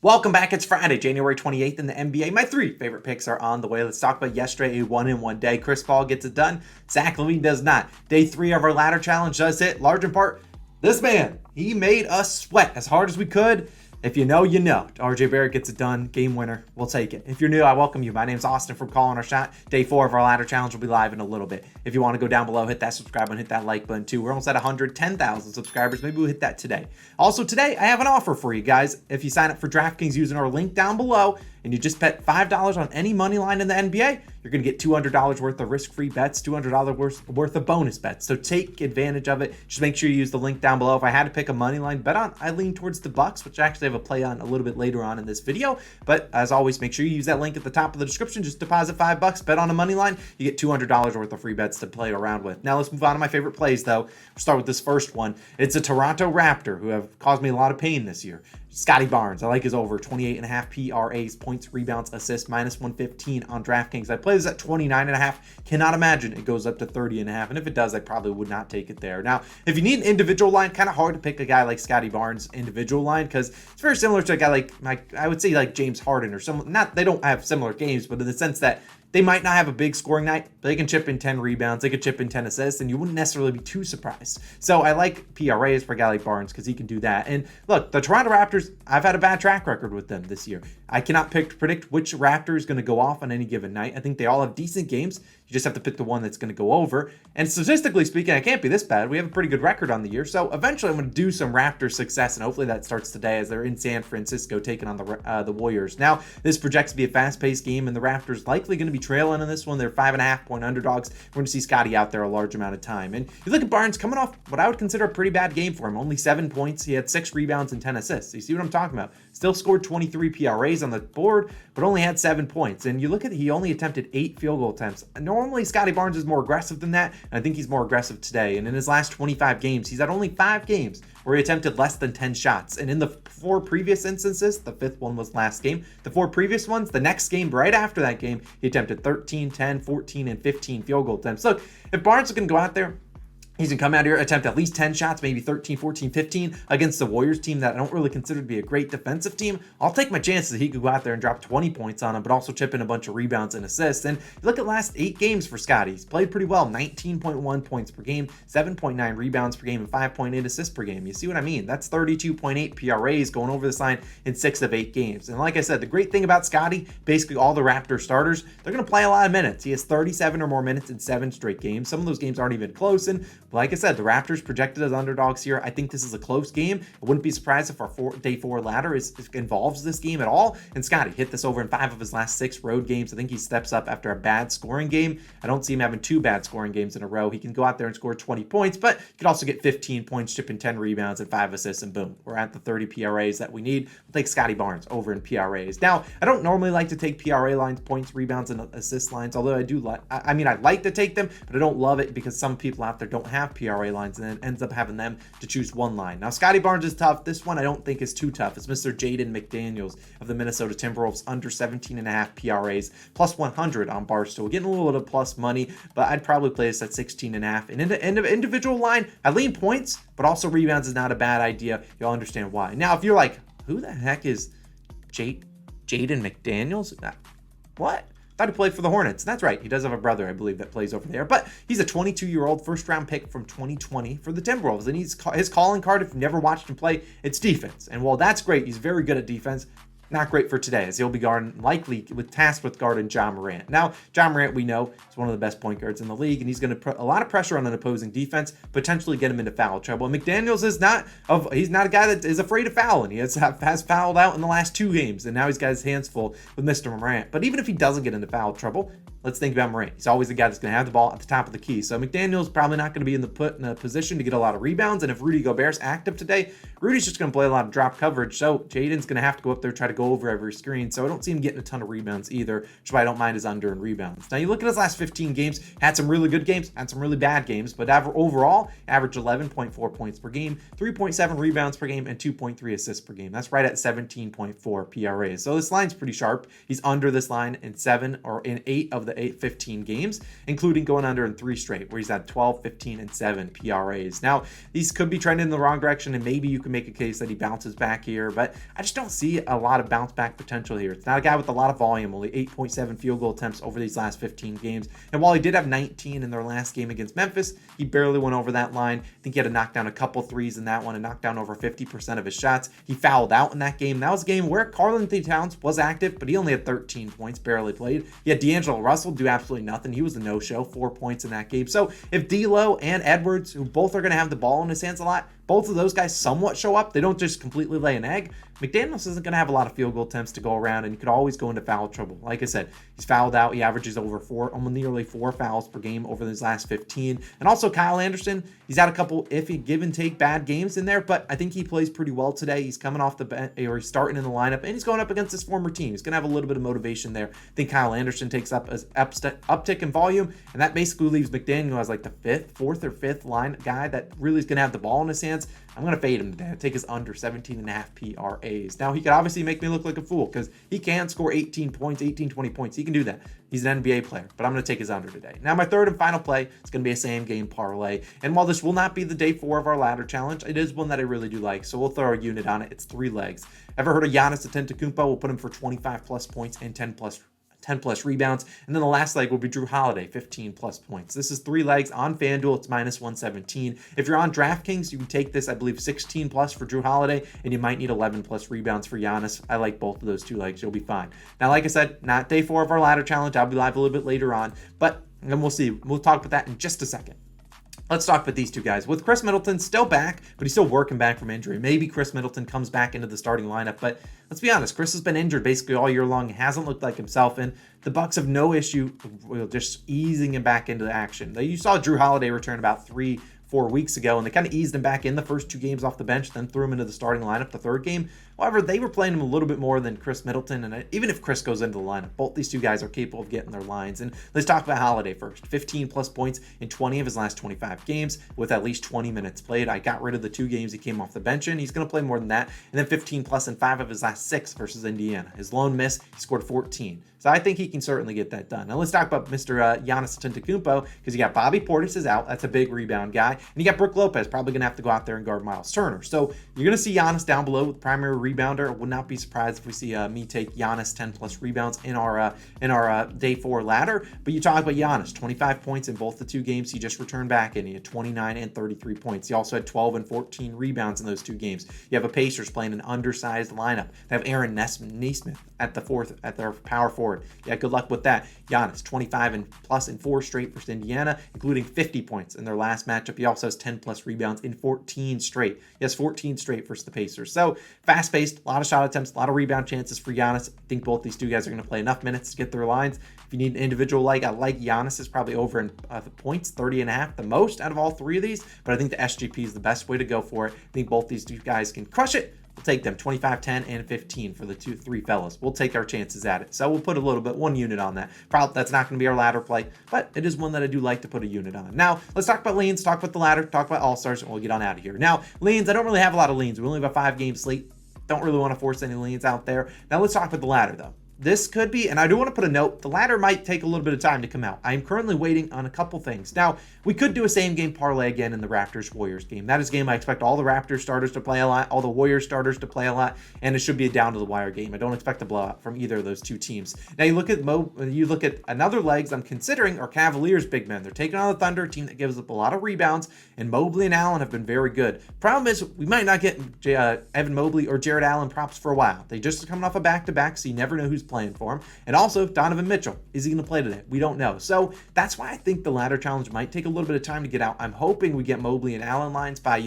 Welcome back. It's Friday, January 28th in the NBA. My three favorite picks are on the way. Let's talk about yesterday, a one-in-one day. Chris Paul gets it done. Zach LaVine does not. Day 3 of our ladder challenge does hit. Large in part, this man, he made us sweat as hard as we could. If you know, you know. RJ Barrett gets it done. Game winner. We'll take it. If you're new, I welcome you. My name's Austin from Calling Our Shot. Day 4 of our ladder challenge will be live in a little bit. If you want to go down below, hit that subscribe button, hit that like button too. We're almost at 110,000 subscribers. Maybe we'll hit that today. Also today, I have an offer for you guys. If you sign up for DraftKings using our link down below, and you just bet $5 on any money line in the NBA, you're going to get $200 worth of risk-free bets, $200 worth of bonus bets. So take advantage of it. Just make sure you use the link down below. If I had to pick a money line bet on, I lean towards the Bucks, which I actually have a play on a little bit later on in this video. But as always, make sure you use that link at the top of the description. Just deposit $5, bet on a money line. You get $200 worth of free bets to play around with. Now let's move on to my favorite plays, though. We'll start with this first one. It's a Toronto Raptor who have caused me a lot of pain this year. Scotty Barnes, I like his over 28.5 PRAs, points, rebounds, assists, minus 115 on DraftKings. I play this at 29.5. Cannot imagine it goes up to 30.5. And if it does, I probably would not take it there. Now, if you need an individual line, kind of hard to pick a guy like Scotty Barnes individual line because it's very similar to a guy like I would say like James Harden or someone. Not they don't have similar games, but in the sense that they might not have a big scoring night, but they can chip in 10 rebounds, they could chip in 10 assists, and you wouldn't necessarily be too surprised. So I like PRAs for a guy like Barnes because he can do that. And look, the Toronto Raptors, I've had a bad track record with them this year. I cannot predict which Raptor is going to go off on any given night. I think they all have decent games. You just have to pick the one that's going to go over. And statistically speaking, I can't be this bad. We have a pretty good record on the year. So eventually I'm going to do some Raptor success, and hopefully that starts today as they're in San Francisco taking on the Warriors. Now, this projects to be a fast-paced game, and the Raptors likely going to be trailing in this one. They're 5.5-point underdogs. We're going to see Scotty out there a large amount of time. And you look at Barnes coming off what I would consider a pretty bad game for him. Only 7 points. He had 6 rebounds and 10 assists. You see what I'm talking about? Still scored 23 PRAs on the board, but only had 7 points. And you look at he only attempted 8 field goal attempts. Normally, Scotty Barnes is more aggressive than that, and I think he's more aggressive today. And in his last 25 games, he's had only 5 games where he attempted less than 10 shots. And in the 4 previous instances, the 5th one was last game, the 4 previous ones, the next game right after that game, he attempted 13, 10, 14, and 15 field goal attempts. Look, if Barnes is going to go out there, he's going to come out here, attempt at least 10 shots, maybe 13, 14, 15 against the Warriors team that I don't really consider to be a great defensive team. I'll take my chances that he could go out there and drop 20 points on him, but also chip in a bunch of rebounds and assists. And you look at last 8 games for Scotty. He's played pretty well, 19.1 points per game, 7.9 rebounds per game, and 5.8 assists per game. You see what I mean? That's 32.8 PRAs going over this line in 6 of 8 games. And like I said, the great thing about Scotty, basically all the Raptor starters, they're going to play a lot of minutes. He has 37 or more minutes in 7 straight games. Some of those games aren't even close. And like I said, the Raptors projected as underdogs here. I think this is a close game. I wouldn't be surprised if our day 4 ladder involves this game at all. And Scotty hit this over in 5 of his last 6 road games. I think he steps up after a bad scoring game. I don't see him having 2 bad scoring games in a row. He can go out there and score 20 points, but he could also get 15 points, chip in 10 rebounds and 5 assists, and boom, we're at the 30 PRAs that we need. We'll take Scotty Barnes over in PRAs. Now, I don't normally like to take PRA lines, points, rebounds, and assist lines, although I do like, I like to take them, but I don't love it because some people out there don't have PRA lines, and it ends up having them to choose one line. Now, Scotty Barnes is tough. This one I don't think is too tough. It's Mr. Jaden McDaniels of the Minnesota Timberwolves, under 17.5 PRAs, plus 100 on Barstool. Getting a little bit of plus money, but I'd probably play this at 16.5. And in the individual line, I lean points, but also rebounds is not a bad idea. You'll understand why. Now, if you're like, who the heck is Jaden McDaniels? What? Thought he played for the Hornets. That's right. He does have a brother, I believe, that plays over there. But he's a 22-year-old first-round pick from 2020 for the Timberwolves. And his calling card, if you've never watched him play, it's defense. And while that's great, he's very good at defense. Not great for today, as he'll be likely tasked with guarding Ja Morant. Now, Ja Morant, we know, is one of the best point guards in the league, and he's going to put a lot of pressure on an opposing defense, potentially get him into foul trouble. And McDaniels he's not a guy that is afraid of fouling. He has fouled out in the last 2 games, and now he's got his hands full with Mr. Morant. But even if he doesn't get into foul trouble, let's think about Morant. He's always the guy that's going to have the ball at the top of the key. So McDaniel's probably not going to be in a position to get a lot of rebounds. And if Rudy Gobert's active today, Rudy's just going to play a lot of drop coverage. So Jaden's going to have to go up there, try to go over every screen. So I don't see him getting a ton of rebounds either, which is why I don't mind his under in rebounds. Now you look at his last 15 games, had some really good games, had some really bad games, but overall, averaged 11.4 points per game, 3.7 rebounds per game, and 2.3 assists per game. That's right at 17.4 PRA. So this line's pretty sharp. He's under this line in 7 or in 8 of the 15 games, including going under in 3 straight, where he's had 12, 15, and 7 PRAs. Now, these could be trending in the wrong direction, and maybe you can make a case that he bounces back here, but I just don't see a lot of bounce back potential here. It's not a guy with a lot of volume, only 8.7 field goal attempts over these last 15 games. And while he did have 19 in their last game against Memphis, he barely went over that line. I think he had to knock down a couple threes in that one and knock down over 50% of his shots. He fouled out in that game. That was a game where Karl-Anthony Towns was active, but he only had 13 points, barely played. He had D'Angelo Russell do absolutely nothing. He was a no-show, 4 points in that game. So if D'Lo and Edwards, who both are going to have the ball in his hands a lot, both of those guys somewhat show up, they don't just completely lay an egg, McDaniels isn't going to have a lot of field goal attempts to go around, and you could always go into foul trouble. Like I said, he's fouled out. He averages over almost nearly 4 fouls per game over these last 15. And also Kyle Anderson, he's had a couple iffy give and take bad games in there, but I think he plays pretty well today. He's coming off the bench, or he's starting in the lineup, and he's going up against his former team. He's going to have a little bit of motivation there. I think Kyle Anderson takes up as uptick in volume, and that basically leaves McDaniel as like the fourth or fifth line guy that really is going to have the ball in his hands. I'm going to fade him today. I'll take his under 17.5 PRAs. Now, he could obviously make me look like a fool because he can score 18 points, 18, 20 points. He can do that. He's an NBA player, but I'm going to take his under today. Now, my third and final play is going to be a same game parlay. And while this will not be the day 4 of our ladder challenge, it is one that I really do like. So we'll throw a unit on it. It's 3 legs. Ever heard of Giannis Antetokounmpo? We'll put him for 25 plus points and 10 plus rebounds. And then the last leg will be Drew Holiday, 15 plus points. This is 3 legs on FanDuel. It's minus 117. If you're on DraftKings, you can take this, I believe, 16 plus for Drew Holiday, and you might need 11 plus rebounds for Giannis. I like both of those 2 legs. You'll be fine. Now, like I said, not day 4 of our ladder challenge. I'll be live a little bit later on, but then we'll see. We'll talk about that in just a second. Let's talk about these 2 guys. With Chris Middleton still back, but he's still working back from injury. Maybe Chris Middleton comes back into the starting lineup, but let's be honest, Chris has been injured basically all year long. He hasn't looked like himself, and the Bucks have no issue just easing him back into the action. You saw Drew Holiday return about 3-4 weeks ago, and they kind of eased him back in the first 2 games off the bench, then threw him into the starting lineup the 3rd game. However, they were playing him a little bit more than Chris Middleton, and even if Chris goes into the lineup, both these 2 guys are capable of getting their lines. And let's talk about Holiday first. 15 plus points in 20 of his last 25 games with at least 20 minutes played. I got rid of the 2 games he came off the bench in. He's going to play more than that. And then 15 plus in 5 of his last 6 versus Indiana. His lone miss, he scored 14. So I think he can certainly get that done. Now let's talk about Mr. Giannis Antetokounmpo, because you got Bobby Portis is out. That's a big rebound guy. And you got Brook Lopez probably going to have to go out there and guard Miles Turner. So you're going to see Giannis down below with primary rebounder. I would not be surprised if we see me take Giannis 10 plus rebounds in our day 4 ladder. But you talk about Giannis, 25 points in both the 2 games he just returned back in. He had 29 and 33 points. He also had 12 and 14 rebounds in those 2 games. You have a Pacers playing an undersized lineup. They have Aaron Nesmith at their power forward. Yeah, good luck with that. Giannis, 25 and plus in 4 straight versus Indiana, including 50 points in their last matchup. He also has 10 plus rebounds in 14 straight. He has 14 straight versus the Pacers. So fast-paced, a lot of shot attempts, a lot of rebound chances for Giannis. I think both these 2 guys are going to play enough minutes to get their lines. If you need an individual leg, I like Giannis is probably over in points, 30.5, the most out of all 3 of these. But I think the SGP is the best way to go for it. I think both these 2 guys can crush it. We'll take them 25, 10, and 15 for the 3 fellas. We'll take our chances at it. So we'll put a little bit, 1 unit on that. Probably that's not going to be our ladder play, but it is one that I do like to put a unit on. Now, let's talk about leans, talk about the ladder, talk about all-stars, and we'll get on out of here. Now, leans, I don't really have a lot of leans. We only have a 5-game slate. Don't really want to force any leans out there. Now, let's talk about the ladder, though. This could be, and I do want to put a note, the ladder might take a little bit of time to come out. I am currently waiting on a couple things. Now, we could do a same game parlay again in the Raptors-Warriors game. That is a game I expect all the Raptors starters to play a lot, all the Warriors starters to play a lot, and it should be a down-to-the-wire game. I don't expect a blowout from either of those 2 teams. Now, you look at another legs I'm considering are Cavaliers big men. They're taking on the Thunder, a team that gives up a lot of rebounds, and Mobley and Allen have been very good. Problem is, we might not get Evan Mobley or Jared Allen props for a while. They just are coming off a back-to-back, so you never know who's playing for him. And also, Donovan Mitchell, is he going to play today? We don't know. So that's why I think the ladder challenge might take a little bit of time to get out. I'm hoping we get Mobley and Allen lines by,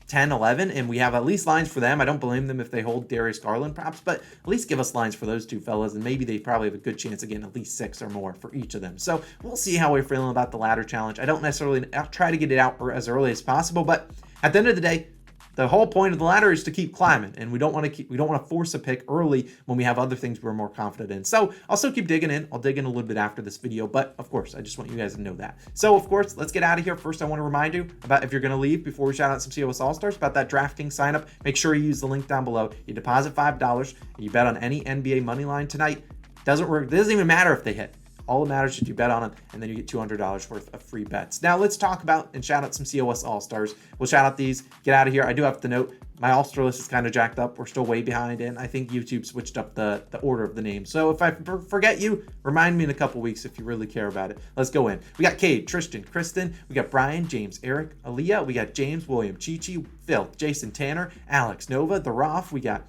10, 11, and we have at least lines for them. I don't blame them if they hold Darius Garland props, but at least give us lines for those 2 fellas, and maybe they probably have a good chance of getting at least 6 or more for each of them. So we'll see how we're feeling about the ladder challenge. I'll try to get it out as early as possible, but at the end of the day, the whole point of the ladder is to keep climbing, and we don't want to force a pick early when we have other things we're more confident in. So I'll still keep digging in. I'll dig in a little bit after this video, but of course, I just want you guys to know that. So of course, let's get out of here. First, I want to remind you about, if you're going to leave before we shout out some COS All-Stars, about that DraftKings sign up. Make sure you use the link down below. You deposit $5, and you bet on any NBA money line tonight. Doesn't work. It doesn't even matter if they hit. All that matters is you bet on them, and then you get $200 worth of free bets. Now let's talk about and shout out some COS All-Stars. We'll shout out these, get out of here. I do have to note, my All-Star list is kind of jacked up. We're still way behind, and I think YouTube switched up the order of the names. So if I forget you, remind me in a couple weeks if you really care about it. Let's go in. We got Cade, Tristan, Kristen, we got Brian, James, Eric, Aaliyah, we got James, William, Chi-Chi, Phil, Jason, Tanner, Alex, Nova, The Roth, we got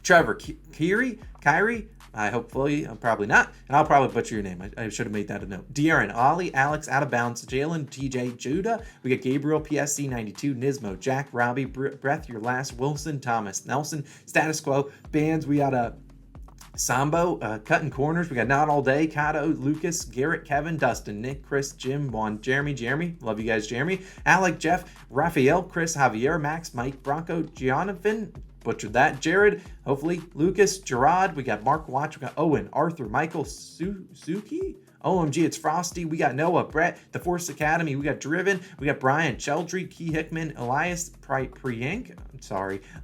Trevor, Kyrie, hopefully, probably not, and I'll probably butcher your name. I should have made that a note. De'Aaron, Ollie, Alex, Out of Bounds, Jalen, TJ, Judah. We got Gabriel, PSC 92, Nismo, Jack, Robbie, Breath, Your Last, Wilson, Thomas, Nelson, Status Quo, Bands. We got Sambo, Cutting Corners. We got Not All Day, Kato, Lucas, Garrett, Kevin, Dustin, Nick, Chris, Jim, Juan, Jeremy. Love you guys, Jeremy. Alec, Jeff, Raphael, Chris, Javier, Max, Mike, Bronco, Jonathan. Butchered that. Jared, hopefully, Lucas, Gerard, we got Mark Watch, we got Owen, Arthur, Michael, Suki, OMG, it's Frosty, we got Noah, Brett, The Force Academy, we got Driven, we got Brian, Cheldry, Key Hickman, Elias, Priyank,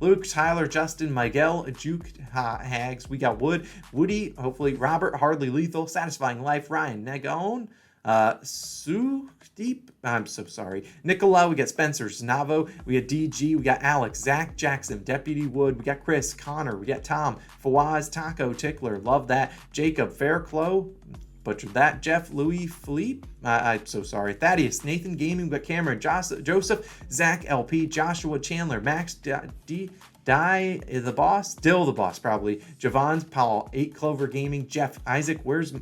Luke, Tyler, Justin, Miguel, Juke, Hags, we got Woody, hopefully, Robert, Hardly Lethal, Satisfying Life, Ryan, Negone, Deep, I'm so sorry. Nicola, we got Spencer, Znavo, we got DG, we got Alex, Zach Jackson, Deputy Wood, we got Chris, Connor, we got Tom, Fawaz, Taco, Tickler, love that. Jacob, Fairclough, butchered that. Jeff, Louis, Philippe, I'm so sorry. Thaddeus, Nathan Gaming, we got Cameron, Joseph, Zach, LP, Joshua, Chandler, Max, D, the boss, still the boss probably. Javon's, Paul, 8 Clover Gaming, Jeff, Isaac, where's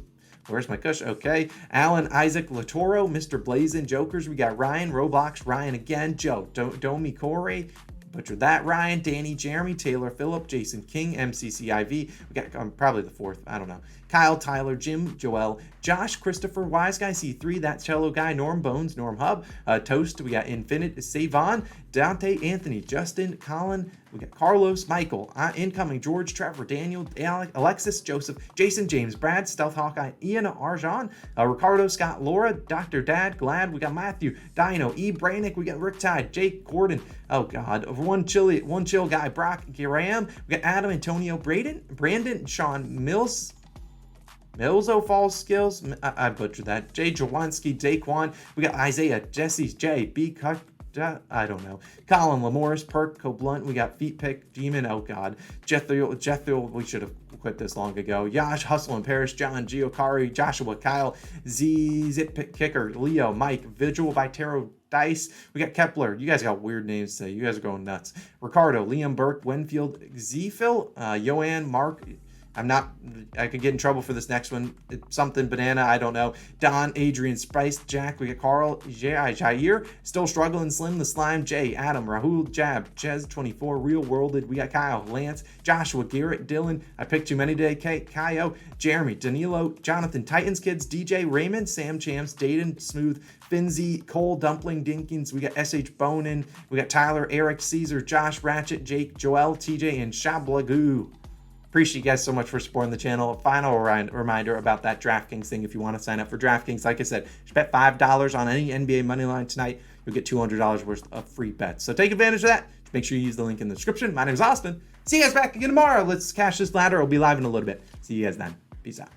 my Kush? Okay. Alan, Isaac, Latoro, Mr. Blazin, Jokers. We got Ryan, Roblox, Ryan again, Joe, Domi, Corey, butchered that, Ryan, Danny, Jeremy, Taylor, Phillip, Jason King, MCCIV. We got probably the fourth. I don't know. Kyle, Tyler, Jim, Joel, Josh, Christopher, Wise Guy, C3, That Cello Guy, Norm Bones, Norm Hub, Toast. We got Infinite, Savon, Dante, Anthony, Justin, Colin. We got Carlos, Michael, incoming, George, Trevor, Daniel, Alexis, Joseph, Jason, James, Brad, Stealth Hawkeye, Ian, Arjan, Ricardo, Scott, Laura, Dr. Dad, Glad. We got Matthew, Dino, E. Branick. We got Rick Tide, Jake, Gordon. Oh God, one chill guy, Brock, Graham. We got Adam, Antonio, Brandon, Sean, Milzo Falls Skills. I butchered that. Jay Jawanski, Daquan. We got Isaiah, Jesse, J, B. Cut. I don't know. Colin, Lamoris, Perk, Coblunt. We got Feet Pick, Demon. Oh God. Jethro. We should have quit this long ago. Yash, Hustle and Paris, John, Giocari, Joshua, Kyle, Z, Zip Kicker, Leo, Mike, Visual by Tarot Dice. We got Kepler. You guys got weird names today. You guys are going nuts. Ricardo, Liam Burke, Winfield, Zphil, Yoann, Mark. I could get in trouble for this next one. It's something banana, I don't know. Don, Adrian, Spice, Jack, we got Carl, Jair, still struggling, Slim, the Slime, Jay, Adam, Rahul, Jab, Ches, 24, Real Worlded, we got Kyle, Lance, Joshua, Garrett, Dylan, I picked too many today, Kaio, Jeremy, Danilo, Jonathan, Titans Kids, DJ, Raymond, Sam Champs, Dayton, Smooth, Finzi, Cole, Dumpling, Dinkins, we got SH Bonin, we got Tyler, Eric, Caesar, Josh, Ratchet, Jake, Joel, TJ, and Shablagoo. Appreciate you guys so much for supporting the channel. Final reminder about that DraftKings thing. If you want to sign up for DraftKings, like I said, just bet $5 on any NBA money line tonight. You'll get $200 worth of free bets. So take advantage of that. Just make sure you use the link in the description. My name is Austin. See you guys back again tomorrow. Let's cash this ladder. It'll be live in a little bit. See you guys then. Peace out.